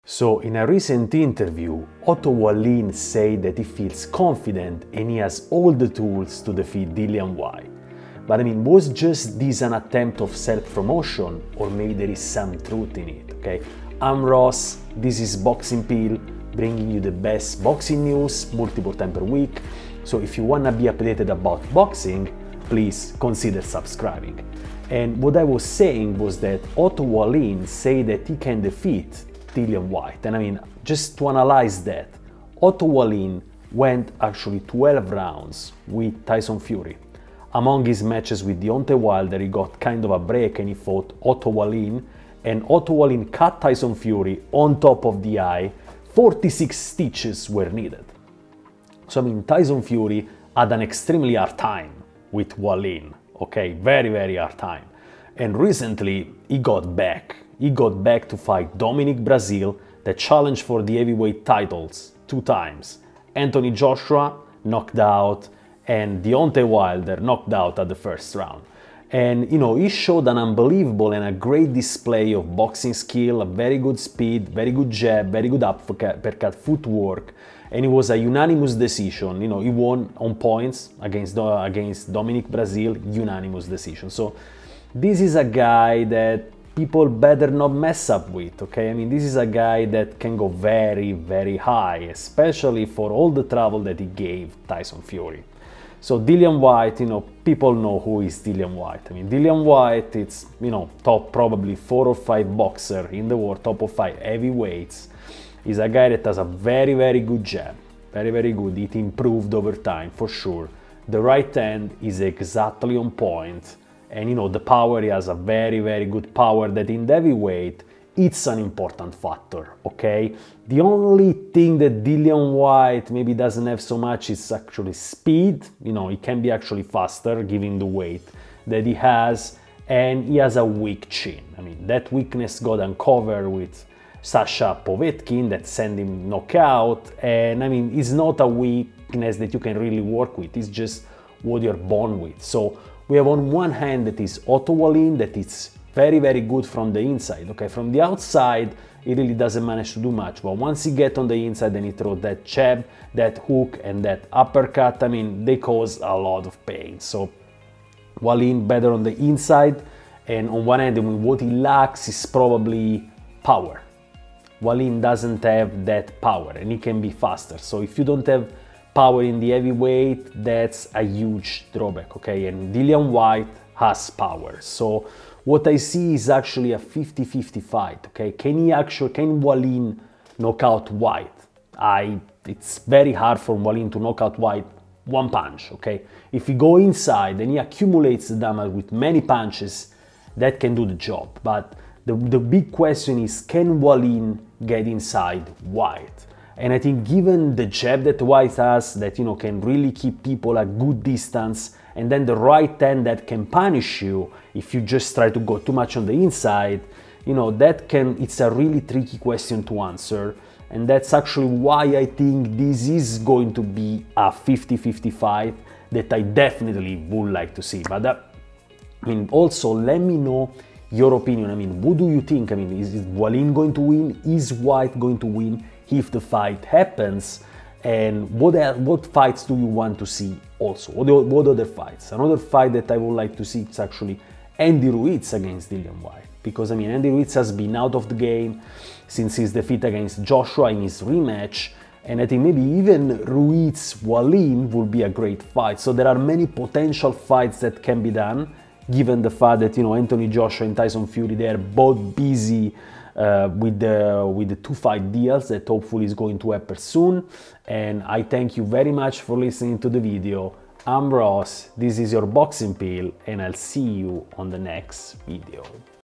So, in a recent interview, Otto Wallin said that he feels confident and he has all the tools to defeat Dillian Whyte. But was just this an attempt of self-promotion, or maybe there is some truth in it, okay? I'm Ross, this is Boxing Pill, bringing you the best boxing news multiple times per week. So if you wanna be updated about boxing, please consider subscribing. And what I was saying was that Otto Wallin said that he can defeat Dillian Whyte. And just to analyze that, Otto Wallin went actually 12 rounds with Tyson Fury. Among his matches with Deontay Wilder, he got kind of a break and he fought Otto Wallin, and Otto Wallin cut Tyson Fury on top of the eye. 46 stitches were needed. So Tyson Fury had an extremely hard time with Wallin, okay, very, very hard time. And recently he got back. He got back to fight Dominic Breazeale, that challenged for the heavyweight titles 2 times. Anthony Joshua knocked out, and Deontay Wilder knocked out at the first round. And he showed an unbelievable and a great display of boxing skill, a very good speed, very good jab, very good uppercut footwork, and it was a unanimous decision. He won on points against Dominic Breazeale, unanimous decision. So this is a guy that people better not mess up with, okay? This is a guy that can go very, very high, especially for all the trouble that he gave Tyson Fury. So Dillian Whyte, people know who is Dillian Whyte. Dillian Whyte, it's, top probably 4 or 5 boxer in the world, top of 5 heavyweights. He's a guy that has a very, very good jab. Very, very good. It improved over time, for sure. The right hand is exactly on point. And the power, he has a very, very good power that in the heavyweight, it's an important factor, okay? The only thing that Dillian Whyte maybe doesn't have so much is actually speed. He can be actually faster given the weight that he has, and he has a weak chin. That weakness got uncovered with Sasha Povetkin that sent him knockout, and it's not a weakness that you can really work with. It's just what you're born with. So we have on one hand that is Otto Wallin, that is very, very good from the inside, okay? From the outside, he really doesn't manage to do much, but once he gets on the inside, then he throws that jab, that hook, and that uppercut, they cause a lot of pain. So Wallin better on the inside, and on one hand, what he lacks is probably power. Wallin doesn't have that power, and he can be faster. So if you don't have power in the heavyweight, that's a huge drawback, okay? And Dillian Whyte has power. So what I see is actually a 50-50 fight, okay? Can Wallin knock out Whyte? It's very hard for Wallin to knock out Whyte one punch, okay? If he go inside and he accumulates the damage with many punches, that can do the job. But the big question is, can Wallin get inside Whyte? And I think given the jab that Whyte has, that can really keep people at good distance, and then the right hand that can punish you if you just try to go too much on the inside, it's a really tricky question to answer. And that's actually why I think this is going to be a 50-50 fight that I definitely would like to see. But also let me know your opinion. What do you think? Is Wallin going to win? Is Whyte going to win if the fight happens? And what fights do you want to see also? What other fights? Another fight that I would like to see is actually Andy Ruiz against Dillian Whyte. Because Andy Ruiz has been out of the game since his defeat against Joshua in his rematch. And I think maybe even Ruiz-Wallin will be a great fight. So there are many potential fights that can be done, given the fact that Anthony Joshua and Tyson Fury, they are both busy with the 2 fight deals that hopefully is going to happen soon. And I thank you very much for listening to the video. I'm Ross, this is your Boxing Pill, and I'll see you on the next video.